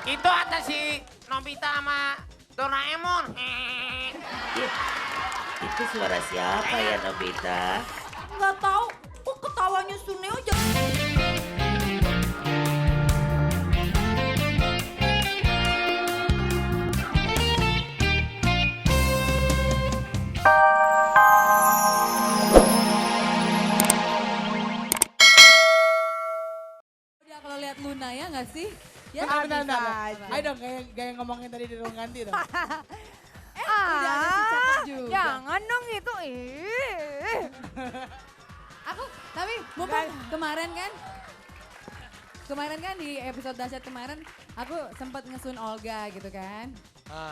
Itu ada si Nobita sama Doraemon. Itu suara siapa ya Nobita? Nggak tahu, kok ketawanya Suneo jangan. Udah kalau lihat Luna ya nggak sih? Ya, Bentar. aja. Ayo dong kayak ngomongin tadi di ruang ganti dong. Udah ada si cakep juga. Jangan dong gitu. Ih. Aku tapi mumpung kemarin kan di episode dahsyat kemarin aku sempat ngesun Olga gitu kan.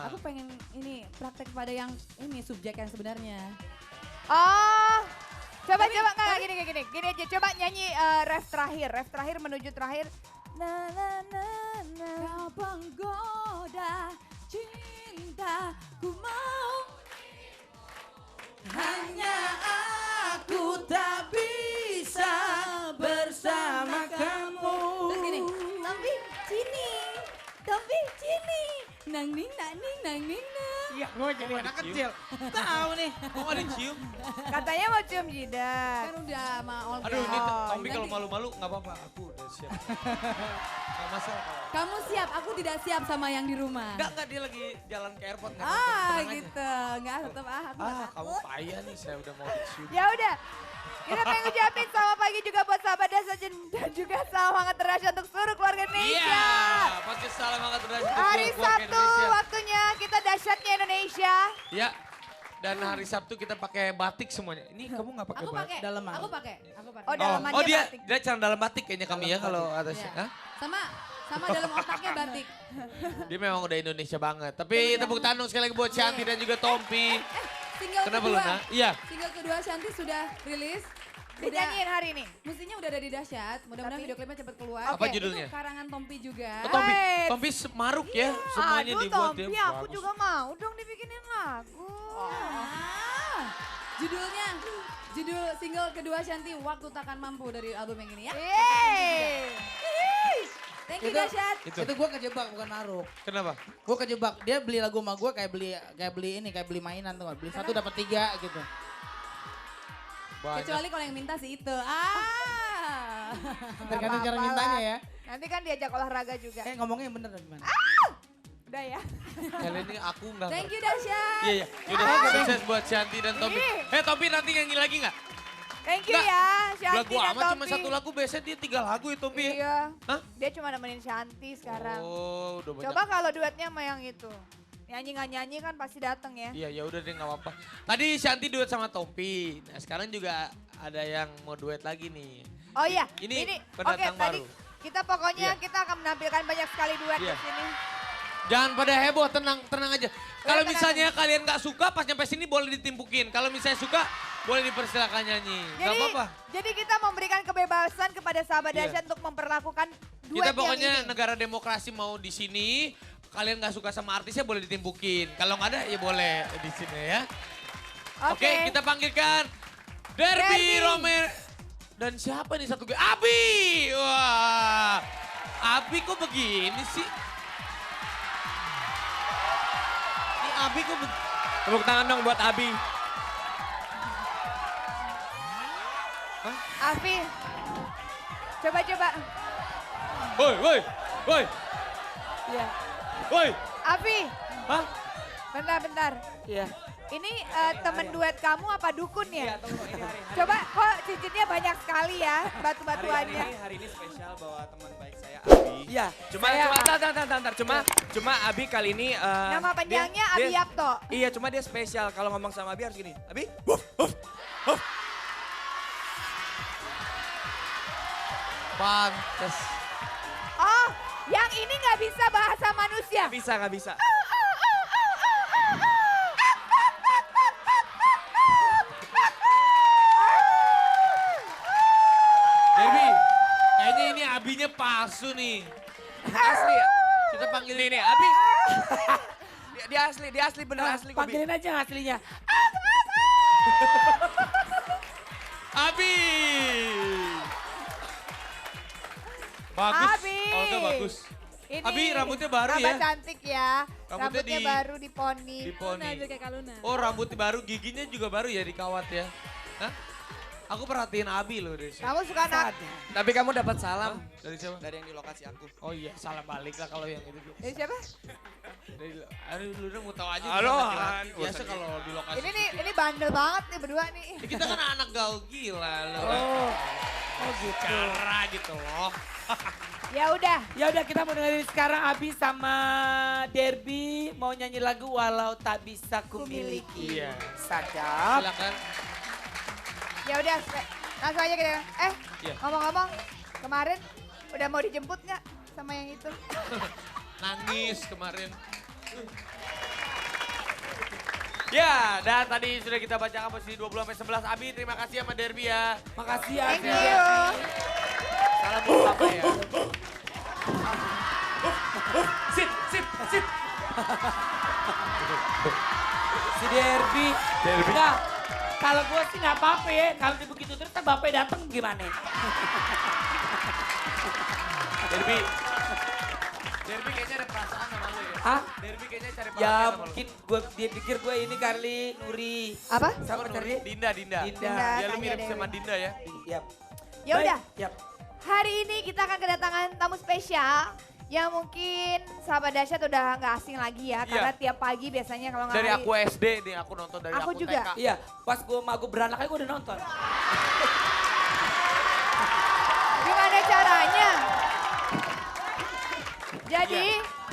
Aku pengen ini praktek pada yang ini subjek yang sebenarnya. Oh. Coba Tapi- nggak gini aja. Coba nyanyi ref terakhir menuju terakhir. Na na na na. Kau penggoda cinta ku mau Hanya aku tak bisa bersama kamu. Terus gini, Tompi Cini, nang ning nang ning nang. Iya, gue jadi anak kecil. Tahu nih. Kok ada cium? Katanya mau cium jidat. Kan udah sama Olga. Aduh ini Tompi nanti- kalau malu-malu nggak apa-apa. Aku udah siap. Gak masalah. Kamu siap, aku tidak siap sama yang di rumah. Enggak, dia lagi jalan ke airport. nggak Ah apa-apa, tenang aja. gitu, nggak tetap aku nggak Ah, kamu takut. payah nih, saya udah mau dicium. Ya udah. Kita pengen ngucapin selamat pagi juga buat sahabat Dahsyat dan juga selamat hangat terasa untuk seluruh keluarga Iya, Indonesia. pasti salam hangat terasa untuk Hari keluarga Sabtu Indonesia. waktunya kita dahsyatnya Indonesia. Ya, dan hari Sabtu kita pakai batik semuanya. Ini kamu nggak pakai Aku batik? pakai, Daleman. aku pakai. Oh, daleman Oh, dia dia batik. dia cara dalam batik kayaknya kami ya kalau atasnya. Iya. Hah? Sama dalam otaknya batik. Dia memang udah Indonesia banget. Tapi tepuk tangan sekali lagi buat Shanti dan juga Tompi. Single Kenapa kedua, Luna? Iya. single kedua Shanti sudah rilis. Dinyanyiin hari ini. Musinya udah ada di Dahsyat, mudah-mudahan Tapi- video klipnya cepet keluar. Apa Oke, judulnya? Itu karangan Tompi juga. Oh, Tompi, Wait. Tompi maruk ya. Semuanya Aduh dibuat Tompi, ya. aku juga mau dong dibikinin lagu. Ah, judul single kedua Shanti, Waktu Takkan Mampu dari album yang ini ya. Yeay. Thank you Itu- Dahsyat. Itu gue kejebak bukan naruh. Kenapa? Gue kejebak. Dia beli lagu sama gue kayak beli mainan tuh. Beli satu dapat 3 gitu. Banyak. Kecuali kalau yang minta sih itu. Ah. Tergantung cara apa-apa mintanya lah. ya. Nanti kan diajak olahraga juga. Ngomongnya yang bener gimana? Udah ya. Kali ini aku nggak Thank ngerti. you Dahsyat. Iya, iya. Yaudah, sukses buat Shanti dan Tompi. Ih. Tompi nanti nyanyi lagi nggak? Thank you Nggak. ya, Shanti Lagu dan amat cuma Tompi. satu lagu, biasanya dia 3 lagu ya Tompi ya? Iya. Hah? Dia cuma nemenin Shanti sekarang. Oh, udah banyak. Coba kalau duetnya sama yang itu. Nyanyi nggak nyanyi kan pasti datang ya. Iya, ya udah deh nggak apa-apa. Tadi Shanti duet sama Tompi. Nah, sekarang juga ada yang mau duet lagi nih. Oh iya, Ini oke pendatang tadi baru. kita pokoknya Iya. kita akan menampilkan banyak sekali duet Iya. di sini. Jangan pada heboh, tenang aja. Kalau tenang. misalnya kalian nggak suka, pas nyampe sini boleh ditimpukin. Kalau misalnya suka, boleh dipersilakan nyanyi. Nggak Jadi, apa-apa. jadi kita memberikan kebebasan kepada sahabat Iya. Dahsyat untuk memperlakukan duet Kita yang pokoknya ini. negara demokrasi mau di sini. Kalian nggak suka sama artisnya boleh ditimpukin. Kalau nggak ada ya boleh di sini ya. Oke, kita panggilkan Derby Derby. Romer. Dan siapa nih satu Abi. Wah. Abi kok begini sih? Ini Abi kok begini? Tepuk tangan dong buat Abi. Afi, coba. Woi, woi, woi, Iya. woi. Afi, Hah? bentar. Iya. Ini temen duet kamu apa dukun ya? Iya, tunggu ini hari. Coba kok cincinnya banyak sekali ya batu-batuannya. Hari ini spesial bawa teman baik saya Abi. Iya, cuma cuma Abi kali ini Nama panjangnya Abi Yapto. Iya, cuma dia spesial. Kalau ngomong sama Abi harus gini. Abi? Pantes. Oh, yang ini nggak bisa bahasa manusia. Bisa nggak bisa? Derby, kayaknya ini Abinya palsu nih. Asli ya? Kita panggil Ini Abi. Dia asli bener asli kok. Bi. Panggilin aja yang aslinya. Abi. Bagus. Abi. Olga bagus. Ini Abi rambutnya baru tambah ya? cantik ya. Rambutnya Rambutnya di- baru di poni. Di poni. Luna, biar kayak Kak Luna. Oh rambutnya baru, giginya juga baru ya dikawat ya? Hah? Aku perhatiin Abi loh dari sini. Kamu suka anak? Tapi kamu dapat salam Dari siapa? dari yang di lokasi aku. Oh iya, salah balik lah kalau yang itu. Dari siapa? Dari, aduh lu udah mau tahu aja. Halo, bukan laki-laki. Han. Biasa kalau di lokasi. Ini nih, ini bandel banget nih berdua nih. Ya, kita kan anak gaul gila loh. Oh gitu. Cara gitu loh. Ya udah. Ya udah kita mau dengerin sekarang Abi sama Derby mau nyanyi lagu Walau Tak Bisa Kumiliki. Iya. Sadap. Silakan. Ya udah, langsung aja kita. Iya. Ngomong-ngomong, kemarin udah mau dijemput nggak sama yang itu? Nangis kemarin. Ya, dan tadi sudah kita bacakan posisi 20-11. Abi, terima kasih sama Derby ya. Makasih ya. Thank you. Salam buat Papa ya. Sit. Si Derby. Nah, kalau gue sih nggak apa-apa ya. Kalau begitu terus kan bapaknya datang gimana? Derby kayaknya ada perasaan sama lu ya. Hah? Derby kayaknya cari perhatian Ya sama lu. mungkin dia pikir gue ini Carly, Nuri. Apa? Sama Nuri, cari Dinda. Dinda. Ya lu Tanya mirip Dewi. sama Dinda ya. Yap. Ya Baik, udah, Yap. hari ini kita akan kedatangan tamu spesial yang mungkin sahabat dahsyat udah nggak asing lagi ya, karena tiap pagi biasanya kalau nggak Dari hari- aku SD nih, aku nonton dari Aku aku juga. TK. Iya, pas gue sama gue beranak aja gue udah nonton. Gimana caranya? Jadi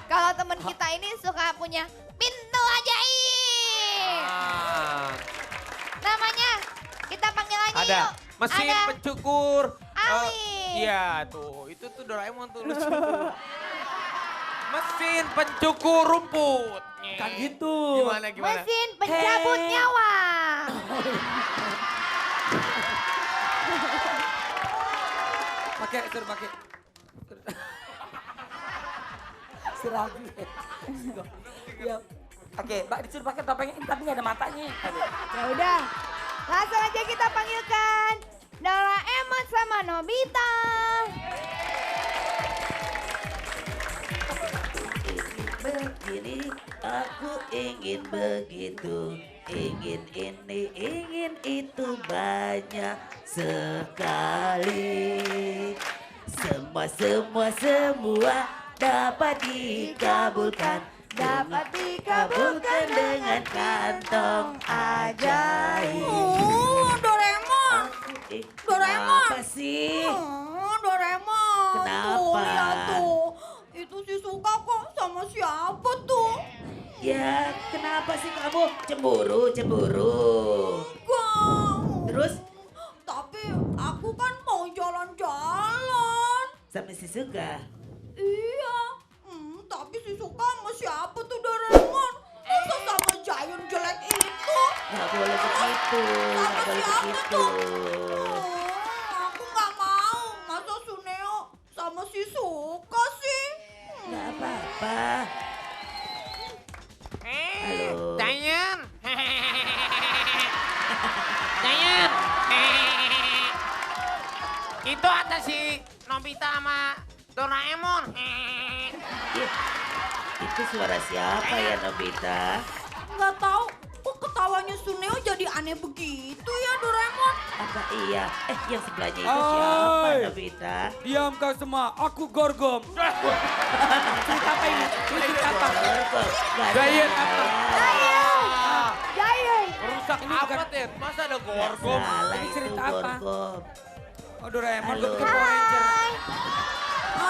kalau temen kita ini suka punya pintu ajaib. Ah, Namanya kita panggil aja ada yuk. mesin Ada pencukur. Alif. Iya tuh, itu tuh Doraemon tuh lucu tuh. Mesin pencukur rumput. Kan gitu. Gimana? mesin pencabut Hey. nyawa. Suruh pakai. Serabi. Ya. Oke, Mbak disuruh pakai topengnya ini tapi nggak ada matanya. Aduh. Ya udah, langsung aja kita panggilkan Doraemon sama Nobita. Begini, aku ingin begitu. Ingin ini, ingin itu banyak sekali. Semua dapat dikabulkan. Dapat dikabulkan dengan kantong ajaib. Doraemon. Doraemon. Apa sih? Doraemon. Kenapa? Tuh, lihat tuh. Itu si Suka kok sama siapa tuh? Ya, kenapa sih kamu cemburu? Enggak. Terus Tapi aku kan mau jalan-jalan. sama si Suka. Iya. Tapi si Suka sama siapa tuh Doraemon? Masa sama Giant jelek itu? Nggak boleh begitu, nggak boleh siapa begitu. Aku nggak mau. Masa Suneo sama si Suka sih? Nggak apa-apa. Halo. Giant. Giant. Itu ada si Nobita sama Doraemon. Ih, itu suara siapa ya Nobita? Nggak tahu. Kok ketawanya Suneo jadi aneh begitu ya Doraemon? Apa iya? Yang sebelahnya itu siapa Oi. Nobita? Diam kau semua, aku Gorgom. Cerita apa ini? Cerita apa? Gaya Giant. Rusak Ini apa, bukan- Ted? Masa ada gorgom? Salah Ini itu cerita apa? Gorgom. Oh Doraemon, gue Halo. pikir Power Ranger.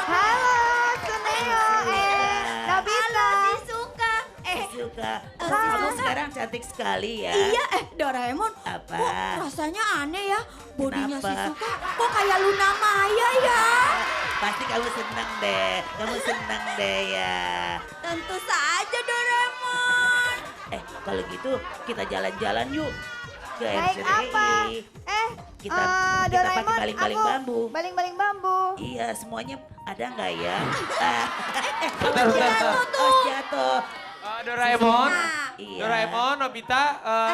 Halo Suneo. Nobita. Suka. Suka. Kamu sekarang cantik sekali ya. Iya, Doraemon. Apa? Kok rasanya aneh ya? Bodinya si Kenapa? Suka kok kayak Luna Maya ya? Pasti kamu senang deh. Kamu senang deh ya. Tentu saja Doraemon. Kalau gitu kita jalan-jalan yuk. Ke Baik RCTI. apa? Kita Doraemon, pakai baling-baling aku bambu. Baling-baling bambu. Iya, semuanya ada nggak ya? Bentar, bentar. Oh, jatuh. Doraemon, Nah. Iya. Doraemon, Nobita,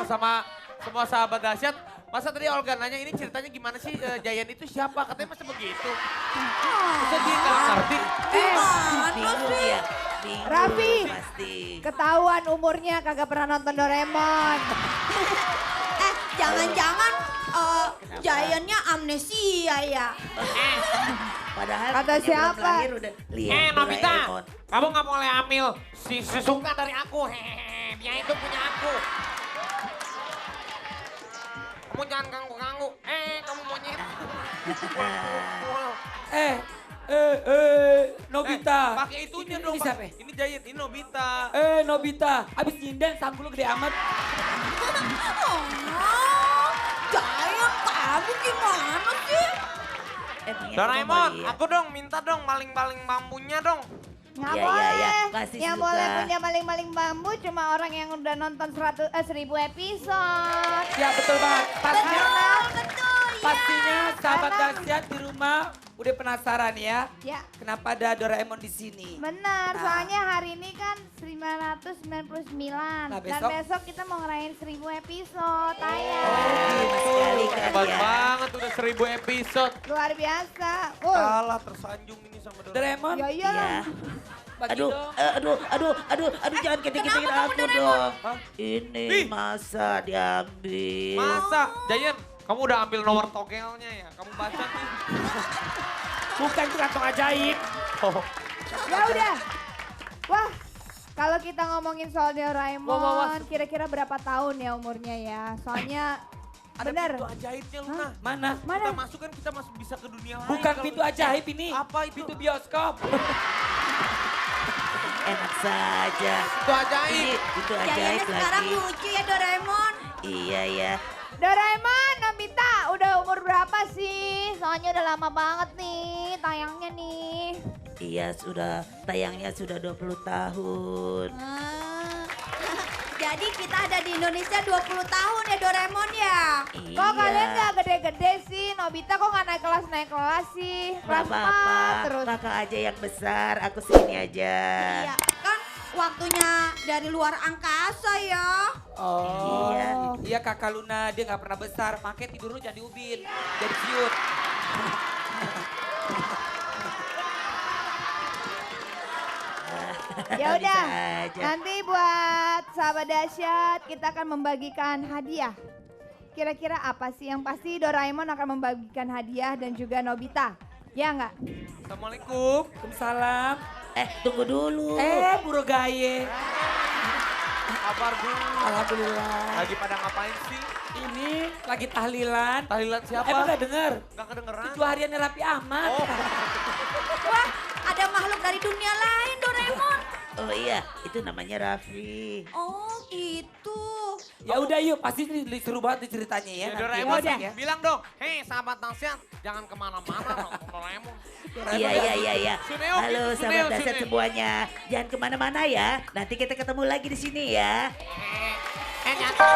sama semua sahabat dahsyat Masa tadi Olga nanya ini ceritanya gimana sih Giant itu siapa? Katanya masa begitu. Ah. Masa dia nggak ngerti? Bingung ya. Bingung Raffi. pasti. Ketahuan umurnya kagak pernah nonton Doraemon. Jangan-jangan Giant-nya amnesia ya. Padahal Kata katanya belum siapa? lahir udah lihat Nobita, Doraemon. kamu nggak boleh ambil si Suka dari aku. Dia itu punya aku. Kamu jangan ganggu-ganggu. Kamu monyet. Nobita. Pakai itunya dong. Ini siapa? Ini Giant, ini Nobita. Nobita, abis nyinden sanggul lu gede amat. Giant, kamu gimana sih? Emangnya Doraemon, kamu mau lihat? aku dong minta dong maling-maling bambunya dong. Nggak Iya, boleh. iya, iya. Kasih Yang Suka. boleh punya maling-maling bambu cuma orang yang udah nonton 1000 episode. Ya betul banget. Pastinya, Betul, pastinya sahabat Karena- dahsyat di rumah udah penasaran ya. Ya, Kenapa ada Doraemon di sini? benar. Soalnya hari ini kan 999. Nah, Dan besok? besok kita mau ngerayain 1000 episode. Tayang. Terima sekali Hebat kalian. banget udah 1000 episode. Luar biasa. Kalah tersanjung ini sama Doraemon. Doraemon, Ya iyalah. Iya. bagi Aduh, dong. aduh, jangan ketik-ketikin aku dong. Ini Ih. masa diambil. Masa? Giant, kamu udah ambil nomor togelnya ya? Kamu baca nih. Bukan itu kantong ajaib. Ya udah. Wah, kalau kita ngomongin soal Doraemon, Wah. kira-kira berapa tahun ya umurnya ya? Soalnya Ada bener. pintu ajaibnya Luna. Mana? Mana? Kita masuk kan kita masuk bisa ke dunia lain. Bukan kalau- pintu ajaib ini. Apa itu? Pintu bioskop. Enak saja. Pintu ajaib. Itu Giant-nya ajaib sekarang lagi. lucu ya Doraemon. Iya ya. Doraemon, Nobita udah umur berapa sih? Soalnya udah lama banget nih tayangnya nih. Iya sudah tayangnya sudah 20 tahun. Jadi kita ada di Indonesia 20 tahun ya Doraemon ya. Iya. Kok kalian gak gede-gede sih? Nobita kok gak naik kelas sih? Gak Kelas apa-apa. 4 terus. Kakak aja yang besar, aku segini aja. Iya, kan waktunya dari luar angkasa ya. Oh, Iya. iya kakak Luna, dia nggak pernah besar, makanya tidur lu jangan di ubin, jadi ciut. Ya udah, Bisa aja. nanti buat sahabat dahsyat kita akan membagikan hadiah. Kira-kira apa sih yang pasti Doraemon akan membagikan hadiah dan juga Nobita. Ya nggak? Assalamualaikum. Waalaikumsalam. Tunggu dulu. Buro gaye. Kabar Bu? Alhamdulillah. Lagi pada ngapain sih? Ini lagi tahlilan. Tahlilan siapa? Emang gak denger? Nggak kedengeran. Itu hariannya Raffi Ahmad. Oh, Wah, ada makhluk dari dunia lain Doraemon. Oh iya, itu namanya Raffi. Oh gitu. Ya udah yuk, pasti ini seru banget nih ceritanya ya. ya nanti. Doraemon Ya. bilang dong, hei sahabat dahsyat, jangan kemana-mana dong Doraemon. Iya. Suneo, Halo gitu, sahabat Suneo, dahsyat Suneo. semuanya. Jangan kemana-mana ya. Nanti kita ketemu lagi di sini ya. Nyata.